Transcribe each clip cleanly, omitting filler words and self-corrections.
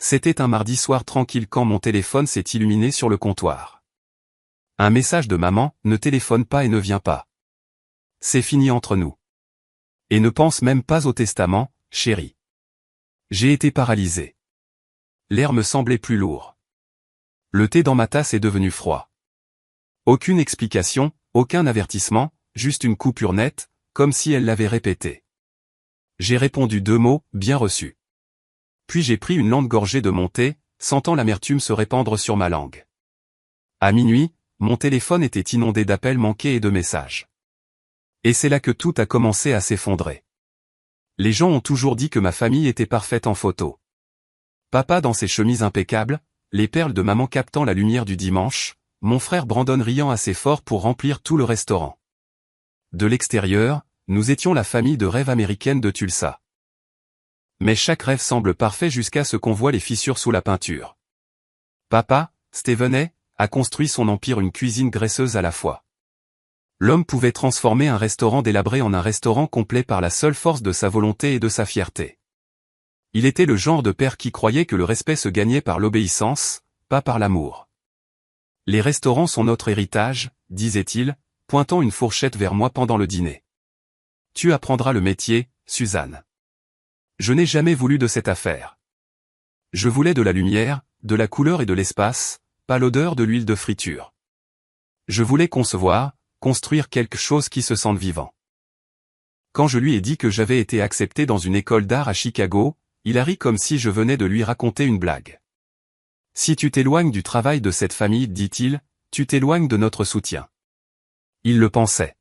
C'était un mardi soir tranquille quand mon téléphone s'est illuminé sur le comptoir. Un message de maman, ne téléphone pas et ne viens pas. C'est fini entre nous. Et ne pense même pas au testament, chérie. J'ai été paralysé. L'air me semblait plus lourd. Le thé dans ma tasse est devenu froid. Aucune explication, aucun avertissement, juste une coupure nette, comme si elle l'avait répété. J'ai répondu 2 mots, bien reçus. Puis j'ai pris une lente gorgée de mon thé, sentant l'amertume se répandre sur ma langue. À minuit, mon téléphone était inondé d'appels manqués et de messages. Et c'est là que tout a commencé à s'effondrer. Les gens ont toujours dit que ma famille était parfaite en photo. Papa dans ses chemises impeccables, les perles de maman captant la lumière du dimanche, mon frère Brandon riant assez fort pour remplir tout le restaurant. De l'extérieur, nous étions la famille de rêve américaine de Tulsa. Mais chaque rêve semble parfait jusqu'à ce qu'on voit les fissures sous la peinture. Papa, Stephen a construit son empire une cuisine graisseuse à la fois. L'homme pouvait transformer un restaurant délabré en un restaurant complet par la seule force de sa volonté et de sa fierté. Il était le genre de père qui croyait que le respect se gagnait par l'obéissance, pas par l'amour. Les restaurants sont notre héritage, disait-il, pointant une fourchette vers moi pendant le dîner. Tu apprendras le métier, Suzanne. Je n'ai jamais voulu de cette affaire. Je voulais de la lumière, de la couleur et de l'espace, pas l'odeur de l'huile de friture. Je voulais concevoir, construire quelque chose qui se sente vivant. Quand je lui ai dit que j'avais été accepté dans une école d'art à Chicago, il a ri comme si je venais de lui raconter une blague. Si tu t'éloignes du travail de cette famille, dit-il, tu t'éloignes de notre soutien. Il le pensait.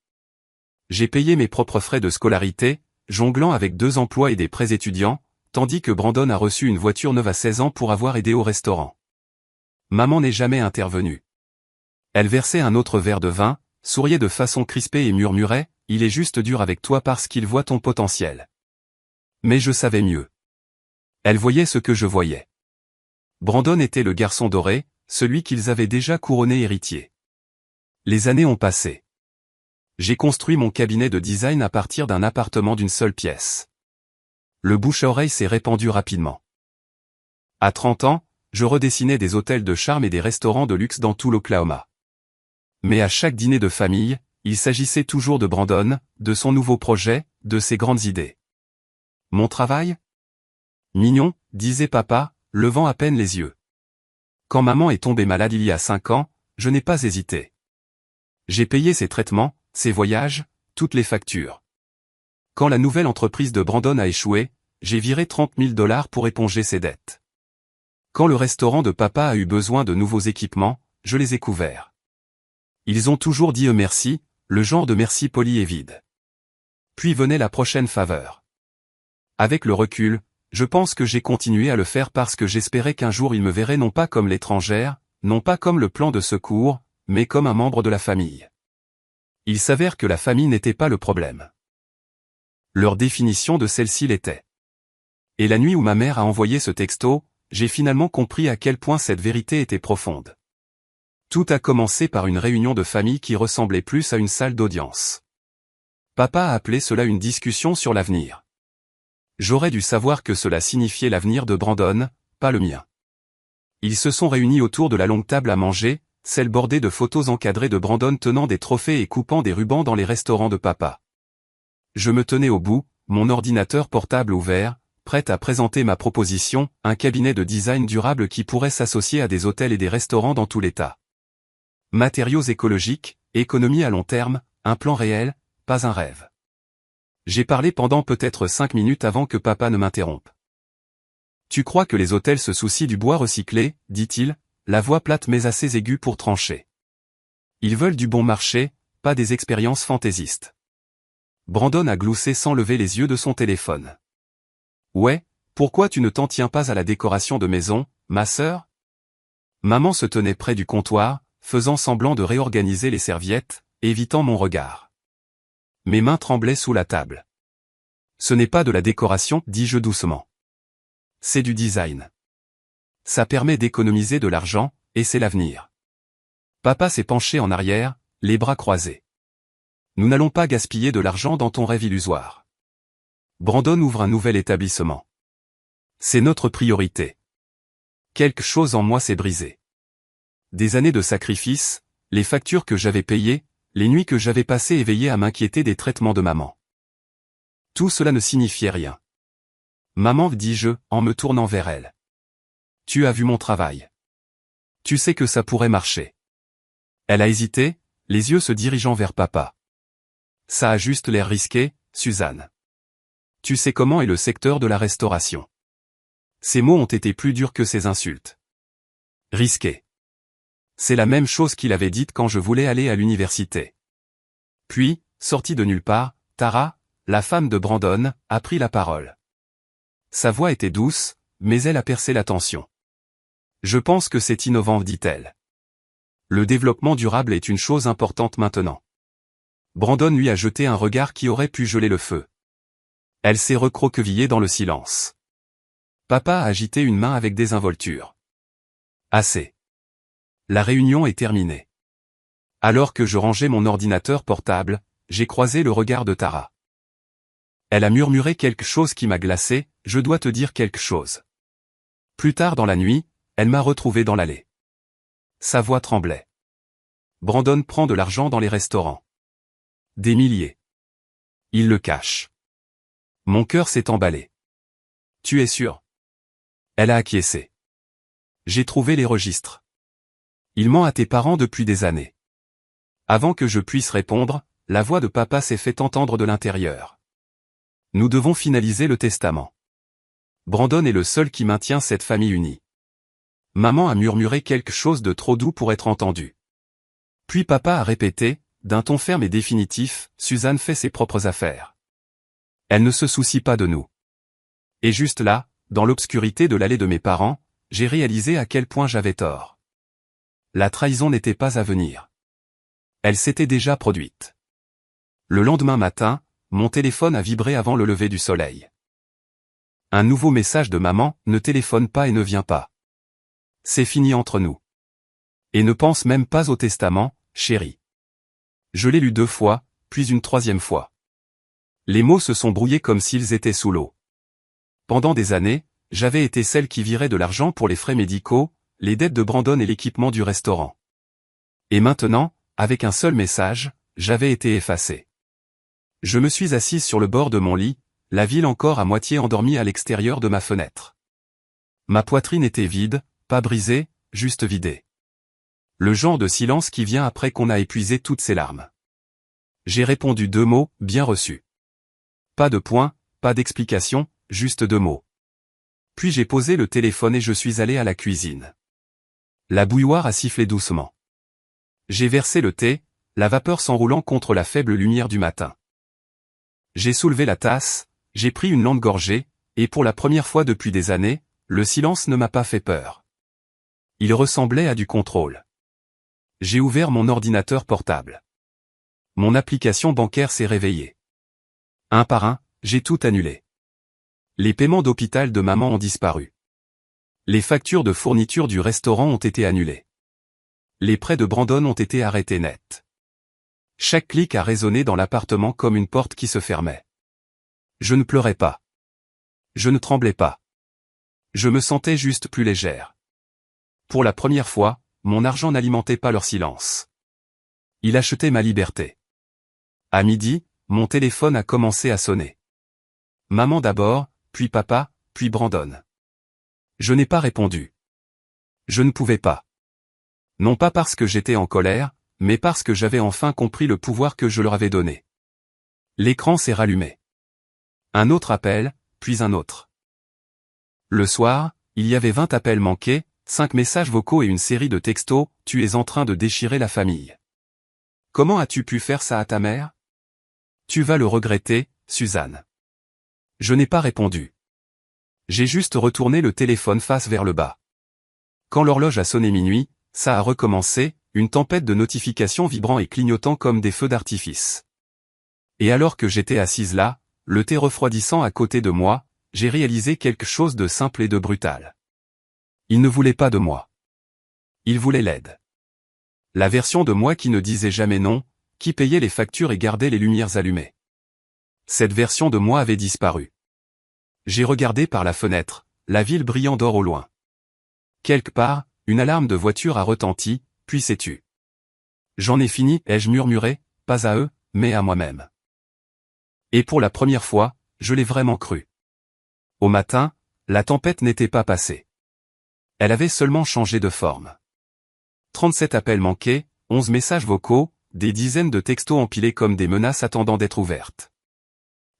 J'ai payé mes propres frais de scolarité, jonglant avec 2 emplois et des prêts étudiants, tandis que Brandon a reçu une voiture neuve à 16 ans pour avoir aidé au restaurant. Maman n'est jamais intervenue. Elle versait un autre verre de vin, souriait de façon crispée et murmurait, « Il est juste dur avec toi parce qu'il voit ton potentiel. » Mais je savais mieux. Elle voyait ce que je voyais. Brandon était le garçon doré, celui qu'ils avaient déjà couronné héritier. Les années ont passé. J'ai construit mon cabinet de design à partir d'un appartement d'une seule pièce. Le bouche-à-oreille s'est répandu rapidement. À 30 ans, je redessinais des hôtels de charme et des restaurants de luxe dans tout l'Oklahoma. Mais à chaque dîner de famille, il s'agissait toujours de Brandon, de son nouveau projet, de ses grandes idées. Mon travail ? Mignon, disait papa, levant à peine les yeux. Quand maman est tombée malade il y a 5 ans, je n'ai pas hésité. J'ai payé ses traitements, ses voyages, toutes les factures. Quand la nouvelle entreprise de Brandon a échoué, j'ai viré $30 000 pour éponger ses dettes. Quand le restaurant de papa a eu besoin de nouveaux équipements, je les ai couverts. Ils ont toujours dit merci, le genre de merci poli et vide. Puis venait la prochaine faveur. Avec le recul, je pense que j'ai continué à le faire parce que j'espérais qu'un jour ils me verraient non pas comme l'étrangère, non pas comme le plan de secours, mais comme un membre de la famille. Il s'avère que la famille n'était pas le problème. Leur définition de celle-ci l'était. Et la nuit où ma mère a envoyé ce texto, j'ai finalement compris à quel point cette vérité était profonde. Tout a commencé par une réunion de famille qui ressemblait plus à une salle d'audience. Papa a appelé cela une discussion sur l'avenir. J'aurais dû savoir que cela signifiait l'avenir de Brandon, pas le mien. Ils se sont réunis autour de la longue table à manger, celle bordée de photos encadrées de Brandon tenant des trophées et coupant des rubans dans les restaurants de papa. Je me tenais au bout, mon ordinateur portable ouvert, prêt à présenter ma proposition, un cabinet de design durable qui pourrait s'associer à des hôtels et des restaurants dans tout l'État. Matériaux écologiques, économie à long terme, un plan réel, pas un rêve. J'ai parlé pendant peut-être 5 minutes avant que papa ne m'interrompe. Tu crois que les hôtels se soucient du bois recyclé, dit-il, la voix plate mais assez aiguë pour trancher. Ils veulent du bon marché, pas des expériences fantaisistes. Brandon a gloussé sans lever les yeux de son téléphone. Ouais, pourquoi tu ne t'en tiens pas à la décoration de maison, ma sœur ? Maman se tenait près du comptoir, faisant semblant de réorganiser les serviettes, évitant mon regard. Mes mains tremblaient sous la table. Ce n'est pas de la décoration, dis-je doucement. C'est du design. Ça permet d'économiser de l'argent, et c'est l'avenir. Papa s'est penché en arrière, les bras croisés. Nous n'allons pas gaspiller de l'argent dans ton rêve illusoire. Brandon ouvre un nouvel établissement. C'est notre priorité. Quelque chose en moi s'est brisé. Des années de sacrifice, les factures que j'avais payées, les nuits que j'avais passées éveillées à m'inquiéter des traitements de maman. Tout cela ne signifiait rien. Maman, dis-je, en me tournant vers elle. Tu as vu mon travail. Tu sais que ça pourrait marcher. Elle a hésité, les yeux se dirigeant vers papa. Ça a juste l'air risqué, Suzanne. Tu sais comment est le secteur de la restauration. Ces mots ont été plus durs que ces insultes. Risqué. C'est la même chose qu'il avait dite quand je voulais aller à l'université. Puis, sortie de nulle part, Tara, la femme de Brandon, a pris la parole. Sa voix était douce, mais elle a percé la tension. Je pense que c'est innovant, dit-elle. Le développement durable est une chose importante maintenant. Brandon lui a jeté un regard qui aurait pu geler le feu. Elle s'est recroquevillée dans le silence. Papa a agité une main avec désinvolture. Assez. La réunion est terminée. Alors que je rangeais mon ordinateur portable, j'ai croisé le regard de Tara. Elle a murmuré quelque chose qui m'a glacé, je dois te dire quelque chose. Plus tard dans la nuit, elle m'a retrouvé dans l'allée. Sa voix tremblait. Brandon prend de l'argent dans les restaurants. Des milliers. Il le cache. Mon cœur s'est emballé. Tu es sûr? Elle a acquiescé. J'ai trouvé les registres. Il ment à tes parents depuis des années. Avant que je puisse répondre, la voix de papa s'est fait entendre de l'intérieur. Nous devons finaliser le testament. Brandon est le seul qui maintient cette famille unie. Maman a murmuré quelque chose de trop doux pour être entendu. Puis papa a répété, d'un ton ferme et définitif, Suzanne fait ses propres affaires. Elle ne se soucie pas de nous. Et juste là, dans l'obscurité de l'allée de mes parents, j'ai réalisé à quel point j'avais tort. La trahison n'était pas à venir. Elle s'était déjà produite. Le lendemain matin, mon téléphone a vibré avant le lever du soleil. Un nouveau message de maman, ne téléphone pas et ne viens pas. C'est fini entre nous. Et ne pense même pas au testament, chérie. Je l'ai lu 2 fois, puis une 3e fois. Les mots se sont brouillés comme s'ils étaient sous l'eau. Pendant des années, j'avais été celle qui virait de l'argent pour les frais médicaux, les dettes de Brandon et l'équipement du restaurant. Et maintenant, avec un seul message, j'avais été effacée. Je me suis assise sur le bord de mon lit, la ville encore à moitié endormie à l'extérieur de ma fenêtre. Ma poitrine était vide, pas brisée, juste vidée. Le genre de silence qui vient après qu'on a épuisé toutes ses larmes. J'ai répondu 2 mots, bien reçus. Pas de point, pas d'explication, juste 2 mots. Puis j'ai posé le téléphone et je suis allé à la cuisine. La bouilloire a sifflé doucement. J'ai versé le thé, la vapeur s'enroulant contre la faible lumière du matin. J'ai soulevé la tasse, j'ai pris une longue gorgée, et pour la première fois depuis des années, le silence ne m'a pas fait peur. Il ressemblait à du contrôle. J'ai ouvert mon ordinateur portable. Mon application bancaire s'est réveillée. Un par un, j'ai tout annulé. Les paiements d'hôpital de maman ont disparu. Les factures de fourniture du restaurant ont été annulées. Les prêts de Brandon ont été arrêtés net. Chaque clic a résonné dans l'appartement comme une porte qui se fermait. Je ne pleurais pas. Je ne tremblais pas. Je me sentais juste plus légère. Pour la première fois, mon argent n'alimentait pas leur silence. Il achetait ma liberté. À midi, mon téléphone a commencé à sonner. Maman d'abord, puis papa, puis Brandon. Je n'ai pas répondu. Je ne pouvais pas. Non pas parce que j'étais en colère, mais parce que j'avais enfin compris le pouvoir que je leur avais donné. L'écran s'est rallumé. Un autre appel, puis un autre. Le soir, il y avait 20 appels manqués, 5 messages vocaux et une série de textos, tu es en train de déchirer la famille. Comment as-tu pu faire ça à ta mère? Tu vas le regretter, Suzanne. Je n'ai pas répondu. J'ai juste retourné le téléphone face vers le bas. Quand l'horloge a sonné minuit, ça a recommencé, une tempête de notifications vibrant et clignotant comme des feux d'artifice. Et alors que j'étais assise là, le thé refroidissant à côté de moi, j'ai réalisé quelque chose de simple et de brutal. Il ne voulait pas de moi. Il voulait l'aide. La version de moi qui ne disait jamais non, qui payait les factures et gardait les lumières allumées. Cette version de moi avait disparu. J'ai regardé par la fenêtre, la ville brillant d'or au loin. Quelque part, une alarme de voiture a retenti, puis s'est tue. J'en ai fini, ai-je murmuré, pas à eux, mais à moi-même. Et pour la première fois, je l'ai vraiment cru. Au matin, la tempête n'était pas passée. Elle avait seulement changé de forme. 37 appels manqués, 11 messages vocaux, des dizaines de textos empilés comme des menaces attendant d'être ouvertes.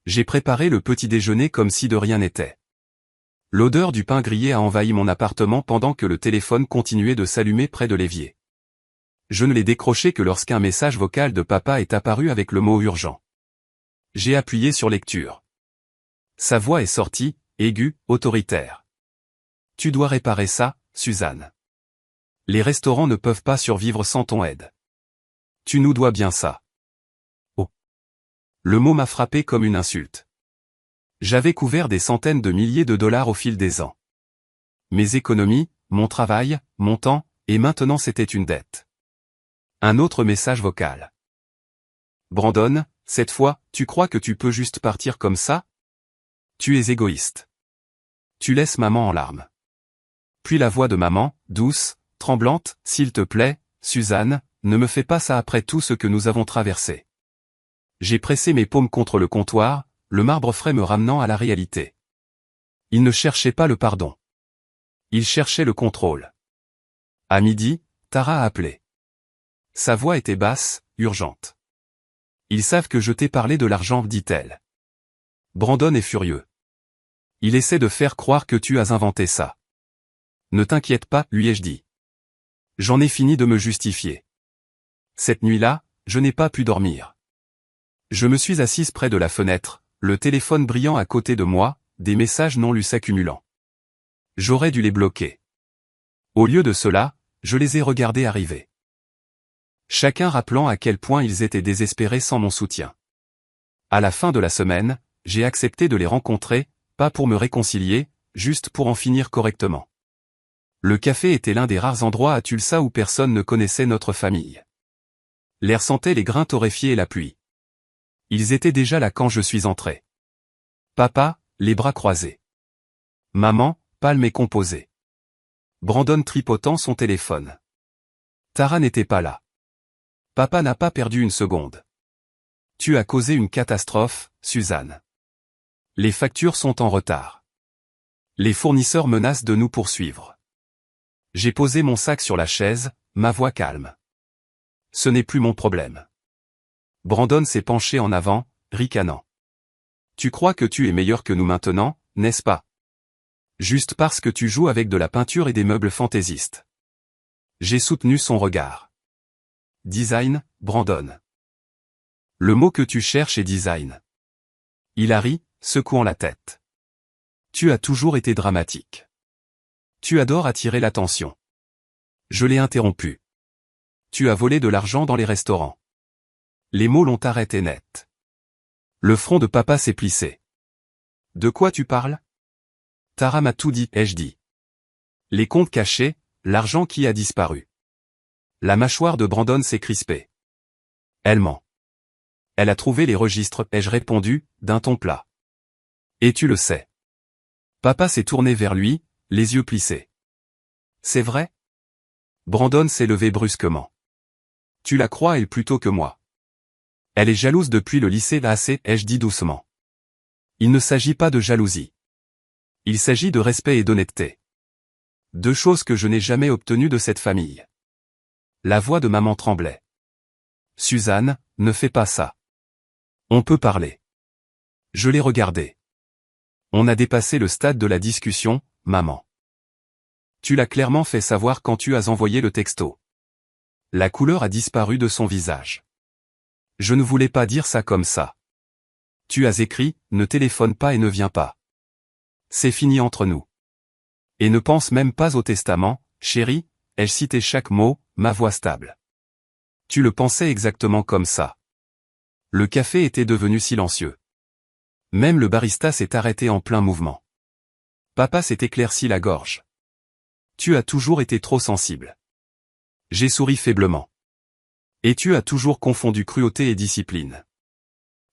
J'ai préparé le petit déjeuner comme si de rien n'était. L'odeur du pain grillé a envahi mon appartement pendant que le téléphone continuait de s'allumer près de l'évier. Je ne l'ai décroché que lorsqu'un message vocal de papa est apparu avec le mot urgent. J'ai appuyé sur lecture. Sa voix est sortie, aiguë, autoritaire. Tu dois réparer ça, Suzanne. Les restaurants ne peuvent pas survivre sans ton aide. Tu nous dois bien ça. Oh. Le mot m'a frappé comme une insulte. J'avais couvert des centaines de milliers de dollars au fil des ans. Mes économies, mon travail, mon temps, et maintenant c'était une dette. Un autre message vocal. Brandon, cette fois, tu crois que tu peux juste partir comme ça? Tu es égoïste. Tu laisses maman en larmes. Puis la voix de maman, douce, tremblante, s'il te plaît, Suzanne, ne me fais pas ça après tout ce que nous avons traversé. J'ai pressé mes paumes contre le comptoir, le marbre frais me ramenant à la réalité. Il ne cherchait pas le pardon. Il cherchait le contrôle. À midi, Tara a appelé. Sa voix était basse, urgente. Ils savent que je t'ai parlé de l'argent, dit-elle. Brandon est furieux. Il essaie de faire croire que tu as inventé ça. Ne t'inquiète pas, lui ai-je dit. J'en ai fini de me justifier. Cette nuit-là, je n'ai pas pu dormir. Je me suis assise près de la fenêtre, le téléphone brillant à côté de moi, des messages non lus s'accumulant. J'aurais dû les bloquer. Au lieu de cela, je les ai regardés arriver. Chacun rappelant à quel point ils étaient désespérés sans mon soutien. À la fin de la semaine, j'ai accepté de les rencontrer, pas pour me réconcilier, juste pour en finir correctement. Le café était l'un des rares endroits à Tulsa où personne ne connaissait notre famille. L'air sentait les grains torréfiés et la pluie. Ils étaient déjà là quand je suis entré. Papa, les bras croisés. Maman, pâle mais composée. Brandon tripotant son téléphone. Tara n'était pas là. Papa n'a pas perdu une seconde. Tu as causé une catastrophe, Suzanne. Les factures sont en retard. Les fournisseurs menacent de nous poursuivre. J'ai posé mon sac sur la chaise, ma voix calme. Ce n'est plus mon problème. Brandon s'est penché en avant, ricanant. Tu crois que tu es meilleur que nous maintenant, n'est-ce pas? Juste parce que tu joues avec de la peinture et des meubles fantaisistes. J'ai soutenu son regard. Design, Brandon. Le mot que tu cherches est design. Il a ri, secouant la tête. Tu as toujours été dramatique. Tu adores attirer l'attention. Je l'ai interrompu. Tu as volé de l'argent dans les restaurants. Les mots l'ont arrêté net. Le front de papa s'est plissé. De quoi tu parles? Tara m'a tout dit, ai-je dit. Les comptes cachés, l'argent qui a disparu. La mâchoire de Brandon s'est crispée. Elle ment. Elle a trouvé les registres, ai-je répondu, d'un ton plat. Et tu le sais. Papa s'est tourné vers lui, les yeux plissés. C'est vrai? Brandon s'est levé brusquement. Tu la crois elle plutôt que moi. Elle est jalouse depuis le lycée, assez, ai-je dit doucement. Il ne s'agit pas de jalousie. Il s'agit de respect et d'honnêteté. Deux choses que je n'ai jamais obtenues de cette famille. La voix de maman tremblait. Suzanne, ne fais pas ça. On peut parler. Je l'ai regardé. On a dépassé le stade de la discussion, maman. Tu l'as clairement fait savoir quand tu as envoyé le texto. La couleur a disparu de son visage. Je ne voulais pas dire ça comme ça. Tu as écrit, ne téléphone pas et ne viens pas. C'est fini entre nous. Et ne pense même pas au testament, chérie, ai-je cité chaque mot, ma voix stable. Tu le pensais exactement comme ça. Le café était devenu silencieux. Même le barista s'est arrêté en plein mouvement. Papa s'est éclairci la gorge. Tu as toujours été trop sensible. J'ai souri faiblement. Et tu as toujours confondu cruauté et discipline.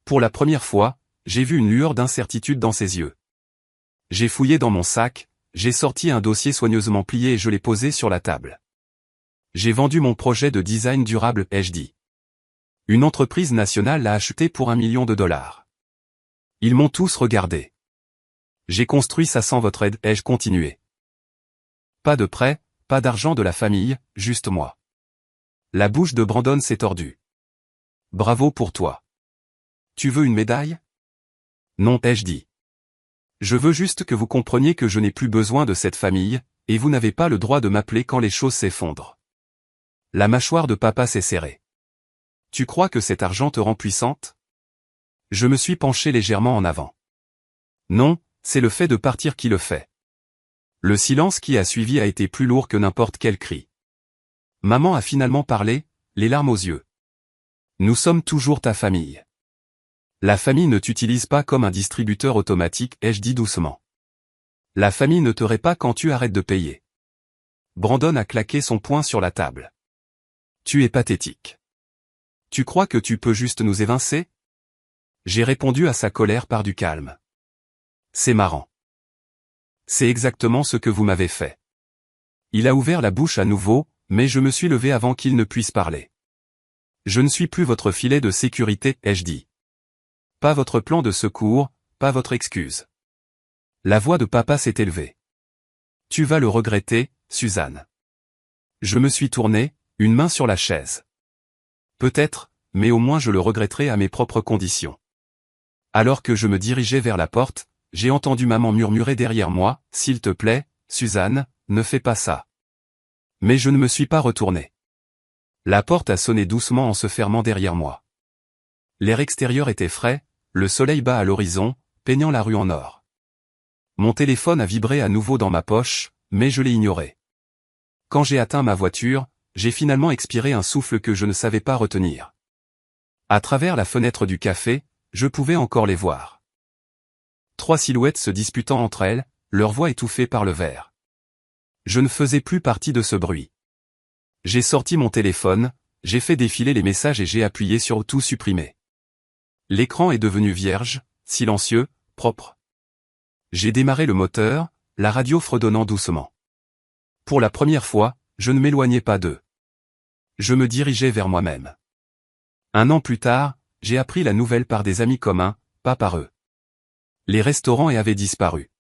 Pour la première fois, j'ai vu une lueur d'incertitude dans ses yeux. J'ai fouillé dans mon sac, J'ai sorti un dossier soigneusement plié et je l'ai posé sur la table. J'ai vendu mon projet de design durable, ai-je dit. Une entreprise nationale l'a acheté pour $1 million. Ils m'ont tous regardé. J'ai construit ça sans votre aide, ai-je continué. Pas de prêt, pas d'argent de la famille, juste moi. La bouche de Brandon s'est tordue. Bravo pour toi. Tu veux une médaille? Non, ai-je dit. Je veux juste que vous compreniez que je n'ai plus besoin de cette famille, et vous n'avez pas le droit de m'appeler quand les choses s'effondrent. La mâchoire de papa s'est serrée. Tu crois que cet argent te rend puissante? Je me suis penché légèrement en avant. Non, c'est le fait de partir qui le fait. Le silence qui a suivi a été plus lourd que n'importe quel cri. Maman a finalement parlé, les larmes aux yeux. Nous sommes toujours ta famille. La famille ne t'utilise pas comme un distributeur automatique, ai-je dit doucement. La famille ne te raie pas quand tu arrêtes de payer. Brandon a claqué son poing sur la table. Tu es pathétique. Tu crois que tu peux juste nous évincer? J'ai répondu à sa colère par du calme. C'est marrant. C'est exactement ce que vous m'avez fait. Il a ouvert la bouche à nouveau, mais je me suis levé avant qu'il ne puisse parler. Je ne suis plus votre filet de sécurité, ai-je dit. Pas votre plan de secours, pas votre excuse. La voix de papa s'est élevée. Tu vas le regretter, Suzanne. Je me suis tourné, une main sur la chaise. Peut-être, mais au moins je le regretterai à mes propres conditions. Alors que je me dirigeais vers la porte, j'ai entendu maman murmurer derrière moi, « S'il te plaît, Suzanne, ne fais pas ça. » Mais je ne me suis pas retourné. La porte a sonné doucement en se fermant derrière moi. L'air extérieur était frais, le soleil bas à l'horizon, peignant la rue en or. Mon téléphone a vibré à nouveau dans ma poche, mais je l'ai ignoré. Quand j'ai atteint ma voiture, j'ai finalement expiré un souffle que je ne savais pas retenir. À travers la fenêtre du café, je pouvais encore les voir. 3 silhouettes se disputant entre elles, leur voix étouffée par le verre. Je ne faisais plus partie de ce bruit. J'ai sorti mon téléphone, j'ai fait défiler les messages et j'ai appuyé sur tout supprimer. L'écran est devenu vierge, silencieux, propre. J'ai démarré le moteur, la radio fredonnant doucement. Pour la première fois, je ne m'éloignais pas d'eux. Je me dirigeais vers moi-même. 1 an plus tard, j'ai appris la nouvelle par des amis communs, pas par eux. Les restaurants avaient disparu.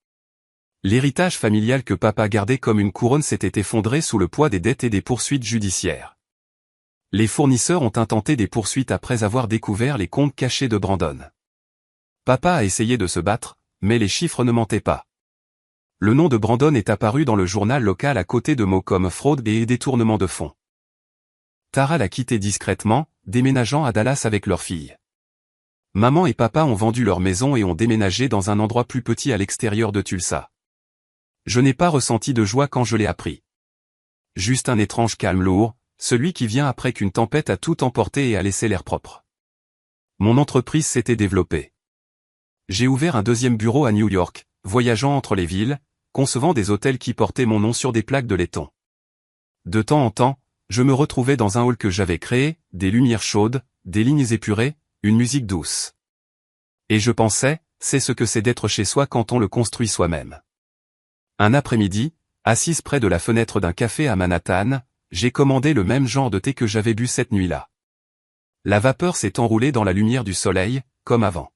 L'héritage familial que papa gardait comme une couronne s'était effondré sous le poids des dettes et des poursuites judiciaires. Les fournisseurs ont intenté des poursuites après avoir découvert les comptes cachés de Brandon. Papa a essayé de se battre, mais les chiffres ne mentaient pas. Le nom de Brandon est apparu dans le journal local à côté de mots comme fraude et détournement de fonds. Tara l'a quitté discrètement, déménageant à Dallas avec leur fille. Maman et papa ont vendu leur maison et ont déménagé dans un endroit plus petit à l'extérieur de Tulsa. Je n'ai pas ressenti de joie quand je l'ai appris. Juste un étrange calme lourd, celui qui vient après qu'une tempête a tout emporté et a laissé l'air propre. Mon entreprise s'était développée. J'ai ouvert un 2e bureau à New York, voyageant entre les villes, concevant des hôtels qui portaient mon nom sur des plaques de laiton. De temps en temps, je me retrouvais dans un hall que j'avais créé, des lumières chaudes, des lignes épurées, une musique douce. Et je pensais, c'est ce que c'est d'être chez soi quand on le construit soi-même. Un après-midi, assise près de la fenêtre d'un café à Manhattan, j'ai commandé le même genre de thé que j'avais bu cette nuit-là. La vapeur s'est enroulée dans la lumière du soleil, comme avant.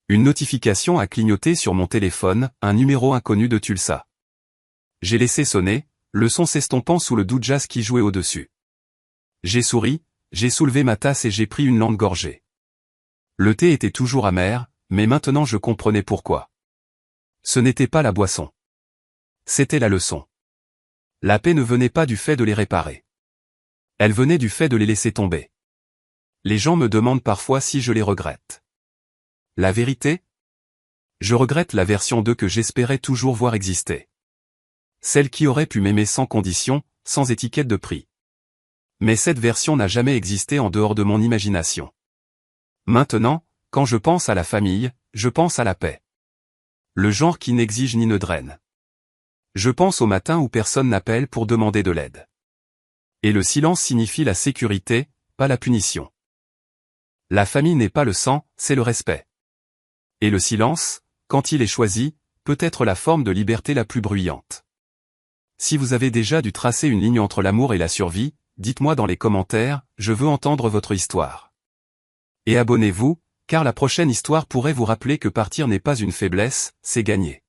Une notification a clignoté sur mon téléphone, un numéro inconnu de Tulsa. J'ai laissé sonner, le son s'estompant sous le doux jazz qui jouait au-dessus. J'ai souri, j'ai soulevé ma tasse et j'ai pris une lente gorgée. Le thé était toujours amer, mais maintenant je comprenais pourquoi. Ce n'était pas la boisson. C'était la leçon. La paix ne venait pas du fait de les réparer. Elle venait du fait de les laisser tomber. Les gens me demandent parfois si je les regrette. La vérité? Je regrette la version d'eux que j'espérais toujours voir exister. Celle qui aurait pu m'aimer sans condition, sans étiquette de prix. Mais cette version n'a jamais existé en dehors de mon imagination. Maintenant, quand je pense à la famille, je pense à la paix. Le genre qui n'exige ni ne draine. Je pense au matin où personne n'appelle pour demander de l'aide. Et le silence signifie la sécurité, pas la punition. La famille n'est pas le sang, c'est le respect. Et le silence, quand il est choisi, peut être la forme de liberté la plus bruyante. Si vous avez déjà dû tracer une ligne entre l'amour et la survie, dites-moi dans les commentaires, je veux entendre votre histoire. Et abonnez-vous, car la prochaine histoire pourrait vous rappeler que partir n'est pas une faiblesse, c'est gagner.